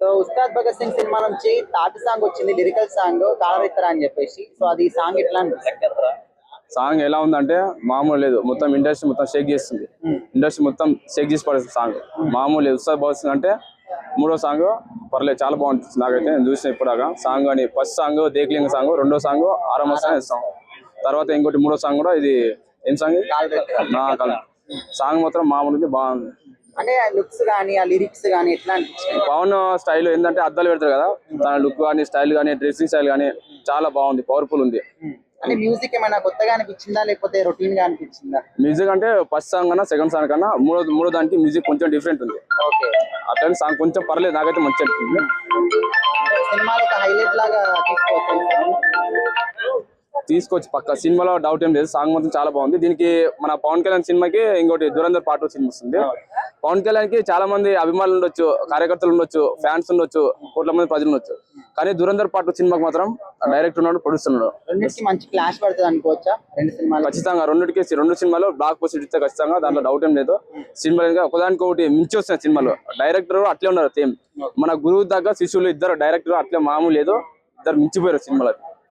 So Ustaad Bhagat Singh cinema నుంచి తాటి song వచ్చింది, లిరికల్ సాంగ్ కాలరిత్తరా అని చెప్పేసి. సో అది సాంగ్ ఎట్లా అనిపిస్తుంది? సాంగ్ ఎలా ఉందంటే మామూలు లేదు, మొత్తం ఇండస్ట్రీ మొత్తం షేక్ చేస్తుంది. ఇండస్ట్రీ మొత్తం షేక్ చేసి పడేస్తుంది సాంగ్. మామూలు లేదు. ఉస్తాద్ భగత్ సింగ్ అంటే మూడో సాంగ్ పర్లేదు, చాలా బాగుంటుంది. నాకైతే నేను చూసిన ఇప్పుడాగా సాంగ్ అని ఫస్ట్ సాంగ్ దేక్లింగ సాంగ్, రెండో సాంగ్ ఆరామసా సాంగ్, తర్వాత ఇంకోటి మూడో సాంగ్ కూడా ఇది ఏం సాంగ్ సాంగ్ మాత్రం మామూలు బాగుంది. అంటే లుక్స్ గానీ ఆ లిరిక్స్ గానీ ఎట్లా అనిపించింది? పవన్ స్టైల్ ఏంటంటే అద్దాలు పెడతారు కదా, తన లుక్ కానీ స్టైల్ కానీ డ్రెస్సింగ్ స్టైల్ కానీ చాలా బాగుంది, పవర్ఫుల్ ఉంది. అంటే మ్యూజిక్ ఏమైనా కొత్తగా అనిపించిందా లేకపోతే రొటీన్ గా అనిపించిందా? మ్యూజిక్ అంటే ఫస్ట్ సాంగ్ కన్నా సెకండ్ సాంగ్ కన్నా మూడో దానికి మ్యూజిక్ కొంచెం డిఫరెంట్ ఉంది. అట్లా సాంగ్ కొంచెం పర్లేదు, నాకైతే మంచి అనిపించింది. సినిమాలో ఒక హైలైట్ లాగా తీసుకోవచ్చు పక్క. సినిమాలో డౌట్ ఏం లేదు, సాంగ్ మొత్తం చాలా బాగుంది. దీనికి మన పవన్ కళ్యాణ్ సినిమాకి ఇంకోటి దురంధర్ పార్ట్ 2 సినిమా వస్తుంది. పవన్ కళ్యాణ్ కి చాలా మంది అభిమానులు ఉండొచ్చు, కార్యకర్తలు ఉండొచ్చు, ఫ్యాన్స్ ఉండొచ్చు, కోట్ల మంది ప్రజలు ఉండొచ్చు. కానీ దురంధర్ పార్ట్ 2 సినిమాకి మాత్రం డైరెక్టర్ ఉన్నాడు, ప్రొడ్యూసర్ ఉన్నాడు. రెండింటికి మంచి క్లాష్ పడుతుంది అనుకోవచ్చా? రెండు సినిమాలు ఖచ్చితంగా రెండు సినిమాలు బ్లాక్ పోస్టర్ ఇస్తే ఖచ్చితంగా, దాంట్లో డౌట్ ఏం లేదు. సినిమా ఒకదానికి ఒకటి మించి వస్తున్నాయి సినిమాలు. డైరెక్టర్ అట్లే ఉన్నారు సేమ్, మన గురువు దగ్గర శిష్యులు ఇద్దరు డైరెక్టర్ అట్లే మామూలు లేదు, ఇద్దరు మించిపోయారు సినిమాలు.